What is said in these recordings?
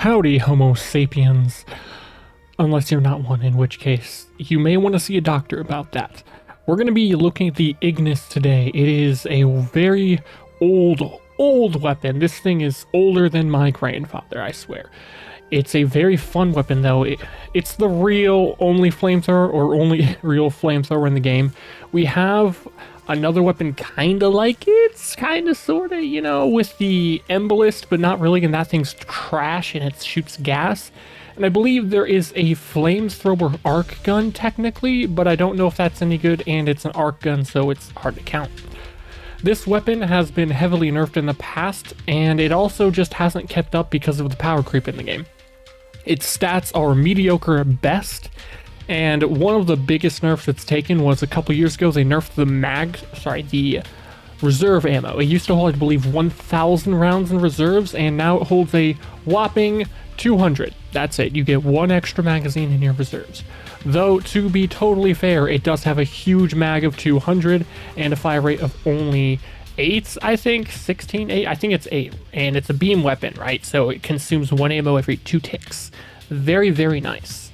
Howdy, Homo sapiens. Unless you're not one, in which case you may want to see a doctor about that. We're going to be looking at the Ignis today. It is a very old weapon. This thing is older than my grandfather, I swear. It's a very fun weapon, though. It's the real only flamethrower, or only real flamethrower in the game. We have another weapon kind of like it, kind of, sort of, you know, with the embolist, but not really, and that thing's trash, and it shoots gas. And I believe there is a flamethrower arc gun, technically, but I don't know if that's any good, and it's an arc gun, so it's hard to count. This weapon has been heavily nerfed in the past, and it also just hasn't kept up because of the power creep in the game. Its stats are mediocre at best, and one of the biggest nerfs it's taken was a couple years ago. They nerfed the reserve ammo. It used to hold, I believe, 1,000 rounds in reserves, and now it holds a whopping 200. That's it. You get one extra magazine in your reserves. Though, to be totally fair, it does have a huge mag of 200 and a fire rate of only 8, I think. 16, 8? I think it's 8. And it's a beam weapon, right? So it consumes 1 ammo every 2 ticks. Very, very nice.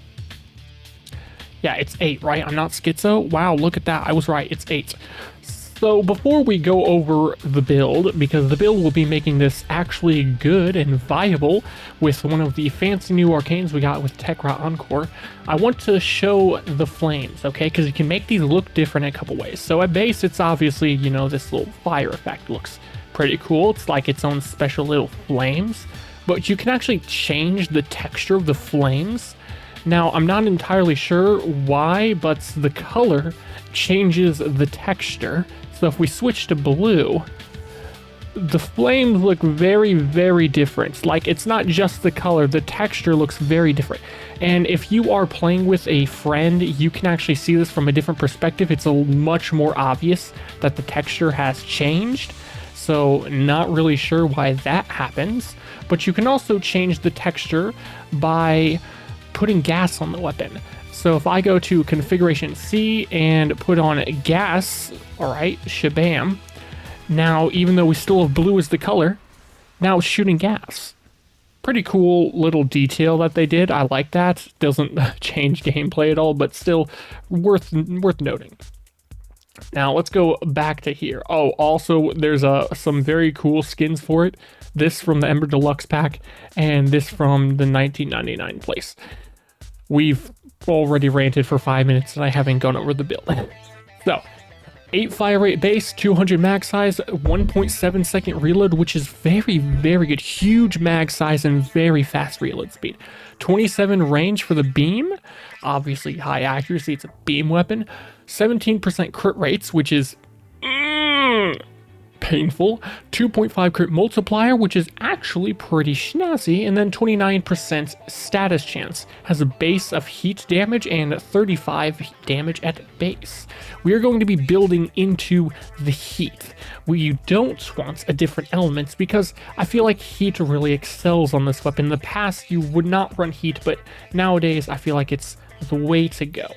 Yeah, it's 8, right? I'm not schizo? Wow, look at that. I was right. It's 8. So before we go over the build, because the build will be making this actually good and viable with one of the fancy new arcanes we got with Tekra Encore, I want to show the flames, okay? Because you can make these look different in a couple ways. So at base, it's obviously, you know, this little fire effect looks pretty cool. It's like its own special little flames, but you can actually change the texture of the flames. Now, I'm not entirely sure why, but the color changes the texture. So if we switch to blue, the flames look very, very different. Like, it's not just the color, the texture looks very different. And if you are playing with a friend, you can actually see this from a different perspective. It's much more obvious that the texture has changed. So not really sure why that happens. But you can also change the texture by putting gas on the weapon. So if I go to configuration C and put on gas, all right, shabam. Now, even though we still have blue as the color, now it's shooting gas. Pretty cool little detail that they did. I like that. Doesn't change gameplay at all, but still worth noting. Now let's go back to here. Oh, also there's some very cool skins for it. This from the Ember Deluxe pack, and this from the 1999 place. We've already ranted for 5 minutes and I haven't gone over the build. So, 8 fire rate base, 200 mag size, 1.7 second reload, which is very, very good. Huge mag size and very fast reload speed. 27 range for the beam, obviously high accuracy, it's a beam weapon. 17% crit rates, which is painful. 2.5 crit multiplier, which is actually pretty snazzy, and then 29% status chance. Has a base of heat damage and 35 damage at base. We are going to be building into the heat. We don't want a different elements because I feel like heat really excels on this weapon. In the past, you would not run heat, but nowadays I feel like it's the way to go.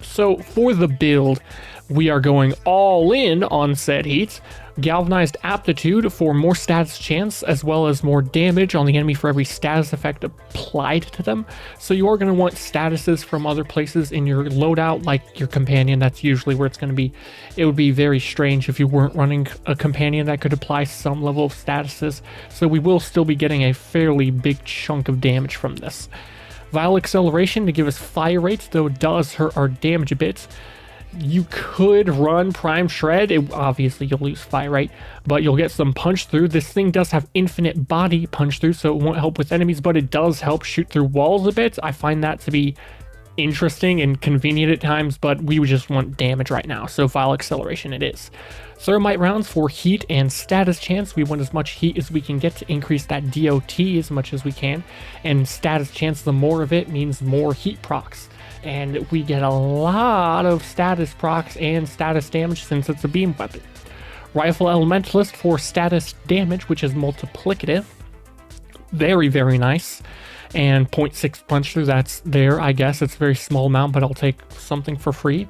So for the build, we are going all in on said heat. Galvanized aptitude for more status chance, as well as more damage on the enemy for every status effect applied to them. So you are going to want statuses from other places in your loadout, like your companion. That's usually where it's going to be. It would be very strange if you weren't running a companion that could apply some level of statuses. So we will still be getting a fairly big chunk of damage from this. Vial acceleration to give us fire rates, though it does hurt our damage a bit. You could run Prime Shred. Obviously, you'll lose fire rate, but you'll get some punch through. This thing does have infinite body punch through, so it won't help with enemies, but it does help shoot through walls a bit. I find that to be interesting and convenient at times, but we would just want damage right now, so Vial acceleration it is. Thermite rounds for heat and status chance. We want as much heat as we can get to increase that DOT as much as we can, and status chance, the more of it means more heat procs. And we get a lot of status procs and status damage since it's a beam weapon. Rifle Elementalist for status damage, which is multiplicative. Very, very nice. And 0.6 punch through, that's there, I guess. It's a very small amount, but I'll take something for free.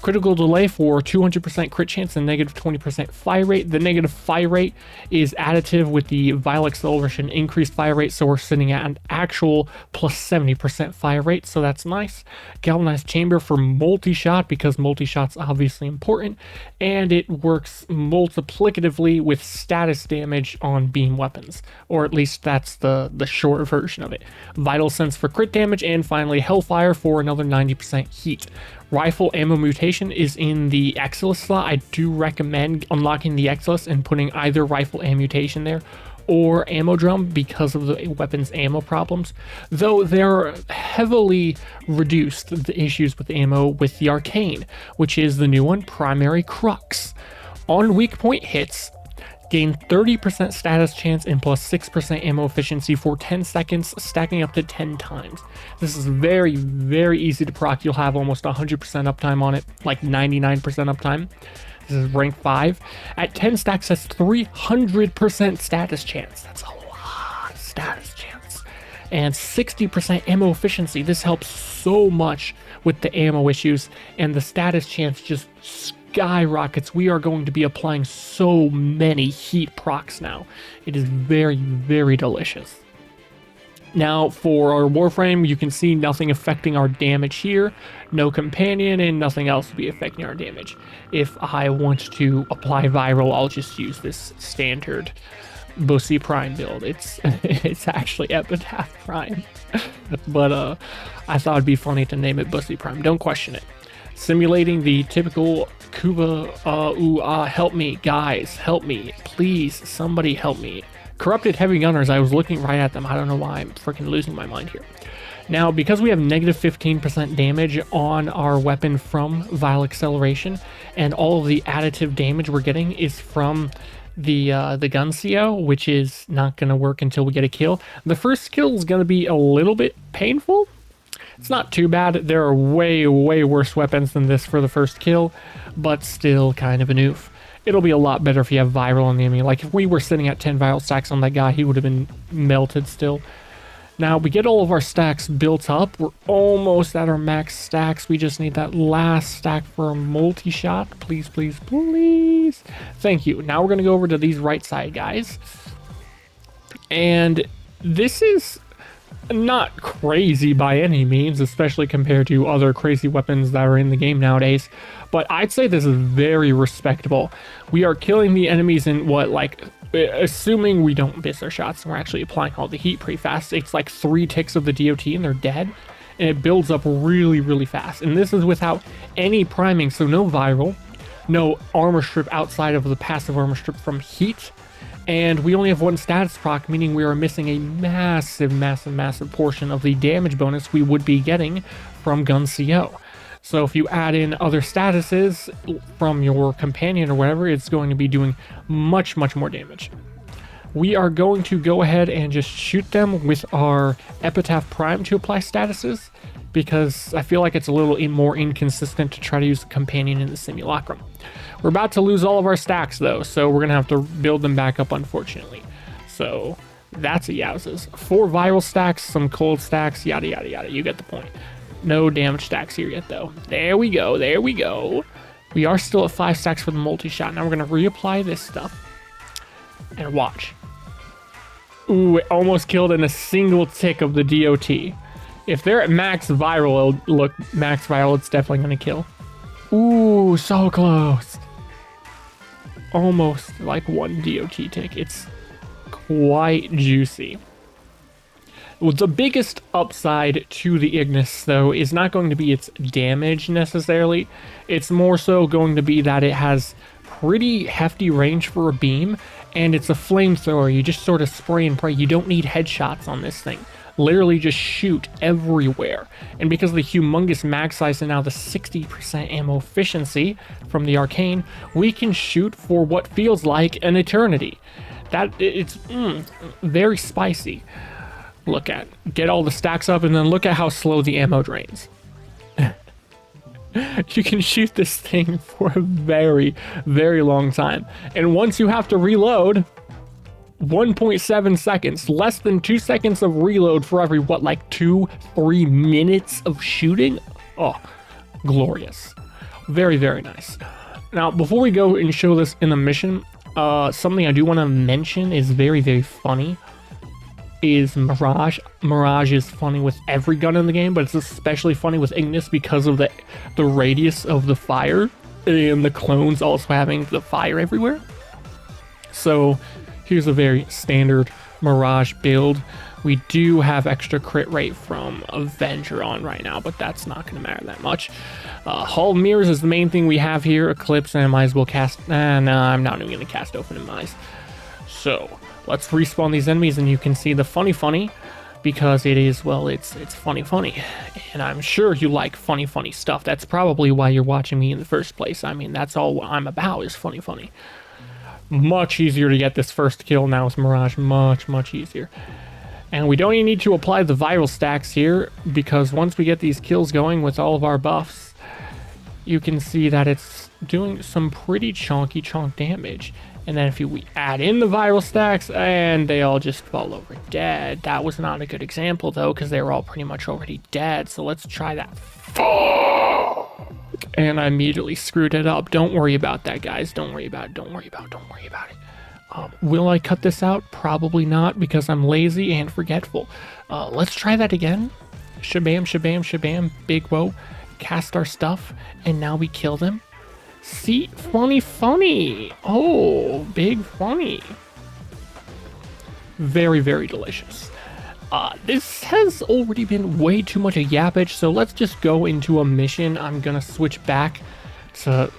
Critical delay for 200% crit chance and negative 20% fire rate. The negative fire rate is additive with the vial acceleration increased fire rate, so we're sitting at an actual plus 70% fire rate, so that's nice. Galvanized chamber for multi-shot, because multi-shot's obviously important, and it works multiplicatively with status damage on beam weapons, or at least that's the short version of it. Vital sense for crit damage, and finally Hellfire for another 90% heat. Rifle ammo mutation is in the Exilus slot. I do recommend unlocking the Exilus and putting either rifle ammo mutation there or ammo drum because of the weapon's ammo problems, though they're heavily reduced, the issues with ammo, with the arcane, which is the new one, primary crux. On weak point hits, gain 30% status chance and plus 6% ammo efficiency for 10 seconds, stacking up to 10 times. This is very, very easy to proc. You'll have almost 100% uptime on it, like 99% uptime. This is rank 5. At 10 stacks, that's 300% status chance. That's a lot of status chance. And 60% ammo efficiency. This helps so much with the ammo issues, and the status chance just skyrockets. We are going to be applying so many heat procs now. It is very, very delicious. Now for our Warframe, you can see nothing affecting our damage here, no companion, and nothing else will be affecting our damage. If I want to apply viral, I'll just use this standard Bussy Prime build. It's actually Epitaph Prime, but I thought it'd be funny to name it Bussy Prime. Don't question it. Simulating the typical Kuba, help me, guys, help me, please, somebody help me. Corrupted heavy gunners, I was looking right at them. I don't know why I'm freaking losing my mind here. Now, because we have negative 15% damage on our weapon from vial acceleration, and all of the additive damage we're getting is from the gun CO, which is not going to work until we get a kill. The first kill is going to be a little bit painful. It's not too bad. There are way, way worse weapons than this for the first kill, but still kind of an oof. It'll be a lot better if you have viral on the enemy. Like if we were sitting at 10 viral stacks on that guy, he would have been melted still. Now we get all of our stacks built up. We're almost at our max stacks. We just need that last stack for a multi-shot. Please, please, please. Thank you. Now we're going to go over to these right side guys. And this is not crazy by any means, especially compared to other crazy weapons that are in the game nowadays, but I'd say this is very respectable. We are killing the enemies in what, like, assuming we don't miss our shots and we're actually applying all the heat pretty fast, it's like 3 ticks of the DOT and they're dead, and it builds up really, really fast. And this is without any priming, so no viral, no armor strip outside of the passive armor strip from heat, and we only have 1 status proc, meaning we are missing a massive, massive, massive portion of the damage bonus we would be getting from gun CO. So if you add in other statuses from your companion or whatever, it's going to be doing much, much more damage. We are going to go ahead and just shoot them with our Epitaph Prime to apply statuses, because I feel like it's a little more inconsistent to try to use the companion in the simulacrum. We're about to lose all of our stacks though, so we're gonna have to build them back up, unfortunately. So that's a yowzes. 4 viral stacks, some cold stacks, yada yada yada. You get the point. No damage stacks here yet though. There we go, there we go. We are still at 5 stacks for the multi-shot. Now we're gonna reapply this stuff and watch. Ooh, it almost killed in a single tick of the DOT. If they're at max viral, max viral, it's definitely gonna kill. Ooh, so close. Almost like 1 DOT tick. It's quite juicy. Well, the biggest upside to the Ignis, though, is not going to be its damage necessarily. It's more so going to be that it has pretty hefty range for a beam, and it's a flamethrower. You just sort of spray and pray. You don't need headshots on this thing. Literally just shoot everywhere. And because of the humongous mag size and now the 60% ammo efficiency from the arcane, we can shoot for what feels like an eternity. It's very spicy. Get all the stacks up, and then look at how slow the ammo drains. You can shoot this thing for a very, very long time. And once you have to reload, 1.7 seconds, less than 2 seconds of reload for every, 2-3 minutes of shooting? Oh, glorious. Very, very nice. Now, before we go and show this in the mission, something I do want to mention is very, very funny is Mirage. Mirage is funny with every gun in the game, but it's especially funny with Ignis because of the radius of the fire and the clones also having the fire everywhere. So here's a very standard Mirage build. We do have extra crit rate from Avenger on right now, but that's not going to matter that much. Hull mirrors is the main thing we have here. Eclipse, and I might as well cast... no, I'm not even going to cast Open and Mize. So let's respawn these enemies, and you can see the funny, because it is, well, it's funny. And I'm sure you like funny stuff. That's probably why you're watching me in the first place. I mean, that's all I'm about is funny. Much easier to get this first kill now with Mirage. Much easier. And we don't even need to apply the viral stacks here, because once we get these kills going with all of our buffs, you can see that it's doing some pretty chunk damage. And then if we add in the viral stacks, and they all just fall over dead. That was not a good example though, because they were all pretty much already dead. So let's try that. And I immediately screwed it up. Don't worry about that, guys. Don't worry about it. Will I cut this out? Probably not, because I'm lazy and forgetful. Let's try that again. Shabam, big whoa. Cast our stuff, and now we kill them. See, funny. Oh, big funny. Very, very delicious. This has already been way too much a yappage, so let's just go into a mission. I'm gonna switch back to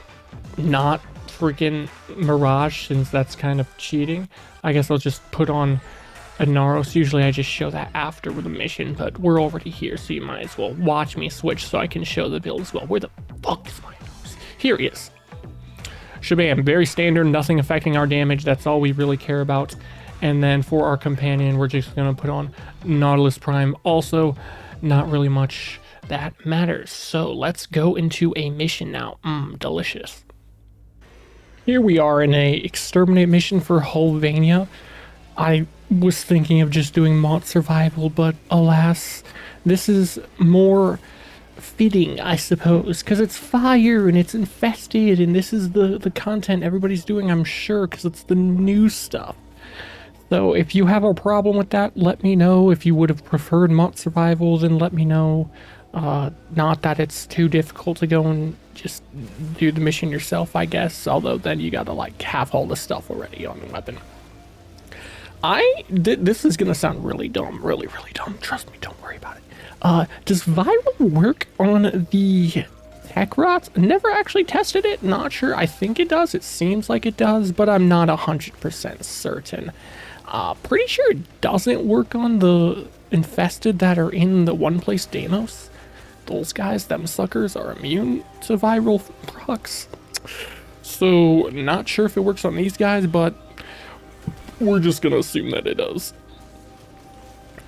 not freaking Mirage, since that's kind of cheating. I guess I'll just put on Inaros. Usually I just show that after the mission, but we're already here, so you might as well watch me switch so I can show the build as well. Where the fuck is my nose? Here he is. Shabam, very standard, nothing affecting our damage. That's all we really care about. And then for our companion, we're just gonna put on Nautilus Prime. Also, not really much that matters. So let's go into a mission now. Delicious. Here we are in a exterminate mission for Hulvania. I was thinking of just doing mod survival, but alas, this is more fitting, I suppose, because it's fire and it's infested, and this is the content everybody's doing, I'm sure, because it's the new stuff. So if you have a problem with that, let me know. If you would have preferred mod survival, then let me know. Not that it's too difficult to go and just do the mission yourself, I guess, although then you gotta like have all the stuff already on the weapon. This is gonna sound really dumb, really dumb. Trust me, don't worry about it. Does viral work on the tech rots? Never actually tested it, not sure. I think it does, it seems like it does, but I'm not 100% certain. Pretty sure it doesn't work on the infested that are in the one place Danos. Those guys, them suckers, are immune to viral procs. So, not sure if it works on these guys, but we're just gonna assume that it does.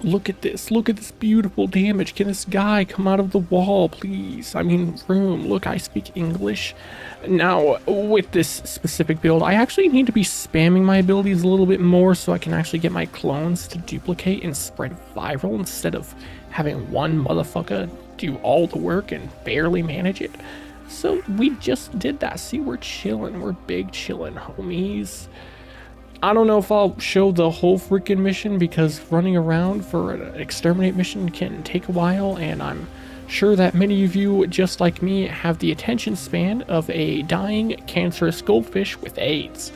Look at this beautiful damage. Can this guy come out of the wall, please? I mean, room. Look, I speak English. Now, with this specific build, I actually need to be spamming my abilities a little bit more so I can actually get my clones to duplicate and spread viral instead of having one motherfucker do all the work and barely manage it. So we just did that. See, we're chilling. We're big chilling, homies. I don't know if I'll show the whole freaking mission, because running around for an exterminate mission can take a while, and I'm sure that many of you, just like me, have the attention span of a dying cancerous goldfish with AIDS.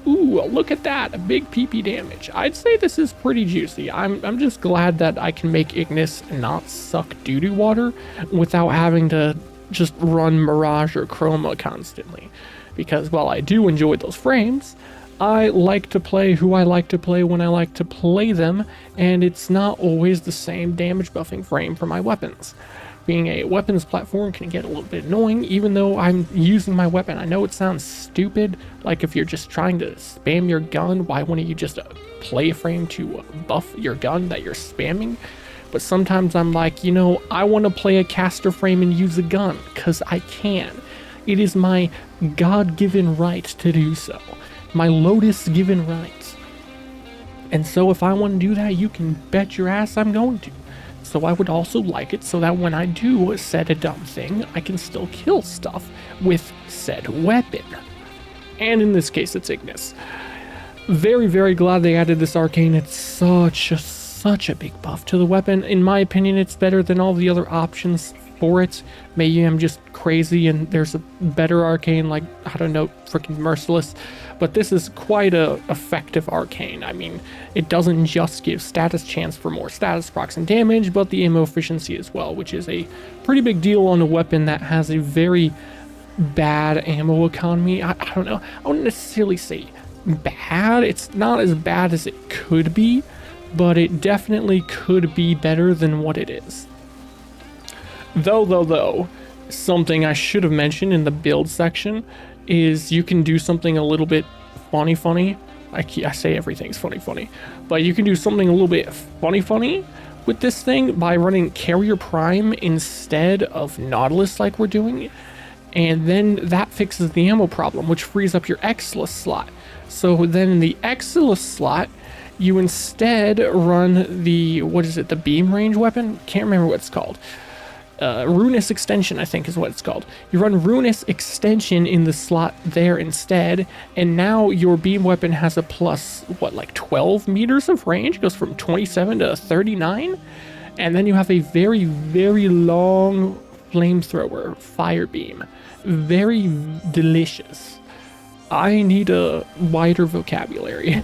Ooh, look at that, a big PP damage. I'd say this is pretty juicy. I'm just glad that I can make Ignis not suck doo-doo water without having to just run Mirage or Chroma constantly. Because while I do enjoy those frames, I like to play who I like to play when I like to play them, and it's not always the same damage buffing frame for my weapons. Being a weapons platform can get a little bit annoying, even though I'm using my weapon. I know it sounds stupid, like if you're just trying to spam your gun, why wouldn't you just play a frame to buff your gun that you're spamming? But sometimes I'm like, you know, I want to play a caster frame and use a gun, because I can. It is my God-given right to do so. My Lotus given right. And so if I want to do that, you can bet your ass I'm going to. So I would also like it so that when I do said a dumb thing, I can still kill stuff with said weapon. And in this case, it's Ignis. Very, very glad they added this arcane. It's such a big buff to the weapon. In my opinion, it's better than all the other options for it. Maybe I'm just crazy and there's a better arcane like, I don't know, freaking Merciless. But this is quite a effective arcane. I mean, it doesn't just give status chance for more status procs and damage, but the ammo efficiency as well, which is a pretty big deal on a weapon that has a very bad ammo economy. I don't know. I wouldn't necessarily say bad. It's not as bad as it could be, but it definitely could be better than what it is. Though, something I should have mentioned in the build section is you can do something a little bit funny. I say everything's funny, but you can do something a little bit funny with this thing by running Carrier Prime instead of Nautilus like we're doing, and then that fixes the ammo problem, which frees up your Exless slot. So then in the Exless slot, you instead run the, the beam range weapon? Can't remember what it's called. Ruinous Extension, I think is what it's called. You run Ruinous Extension in the slot there instead, and now your beam weapon has a plus, 12 meters of range? It goes from 27 to 39? And then you have a very, very long flamethrower, fire beam. Very delicious. I need a wider vocabulary.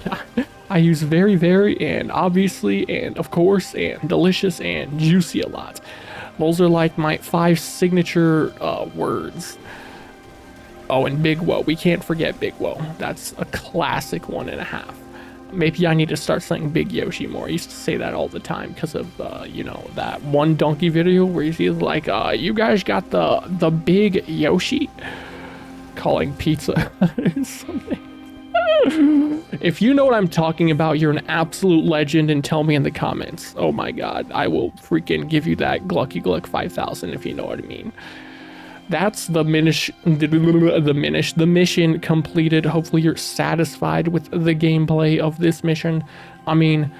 I use very, very, and obviously, and of course, and delicious, and juicy a lot. Those are like my 5 signature words. Oh, and Big Woe. We can't forget Big Woe. That's a classic 1.5. Maybe I need to start saying Big Yoshi more. I used to say that all the time because of, that one donkey video where he's like, you guys got the Big Yoshi? Calling pizza something. If you know what I'm talking about, you're an absolute legend, and tell me in the comments. Oh my god, I will freaking give you that Glucky Gluck 5000 if you know what I mean. That's the mission completed. Hopefully you're satisfied with the gameplay of this mission. I mean,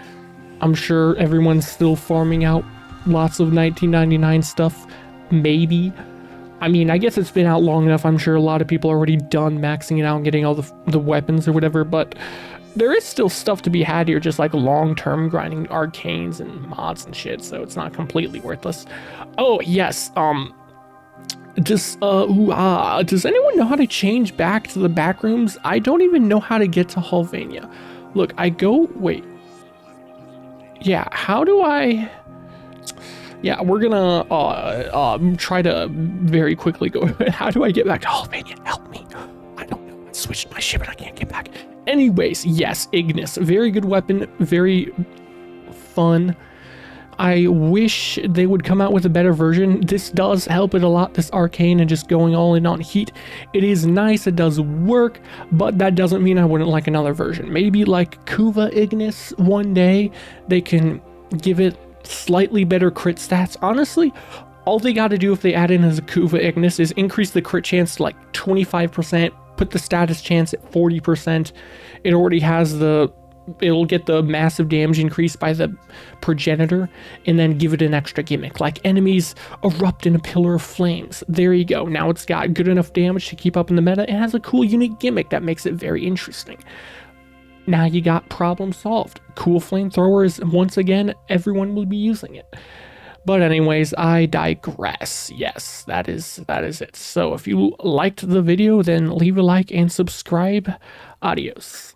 I'm sure everyone's still farming out lots of 1999 stuff, maybe. I mean, I guess it's been out long enough. I'm sure a lot of people are already done maxing it out and getting all the weapons or whatever, but there is still stuff to be had here, just like long-term grinding arcanes and mods and shit, so it's not completely worthless. Oh, yes, does anyone know how to change back to the back rooms? I don't even know how to get to Hulvania. Look, wait. Yeah, how do I... Yeah, we're gonna try to very quickly go. How do I get back to Hulvania? Help me. I don't know. I switched my ship and I can't get back. Anyways, yes, Ignis. Very good weapon. Very fun. I wish they would come out with a better version. This does help it a lot, this arcane, and just going all in on heat. It is nice. It does work, but that doesn't mean I wouldn't like another version. Maybe like Kuva Ignis one day. They can give it slightly better crit stats. Honestly, all they got to do if they add in as a Kuva Ignis is increase the crit chance to like 25%, put the status chance at 40%. It already has it'll get the massive damage increase by the progenitor, and then give it an extra gimmick like enemies erupt in a pillar of flames. There you go. Now it's got good enough damage to keep up in the meta. It has a cool unique gimmick that makes it very interesting. Now you got problem solved. Cool flamethrowers, once again, everyone will be using it. But anyways, I digress. Yes, that is it. So if you liked the video, then leave a like and subscribe. Adios.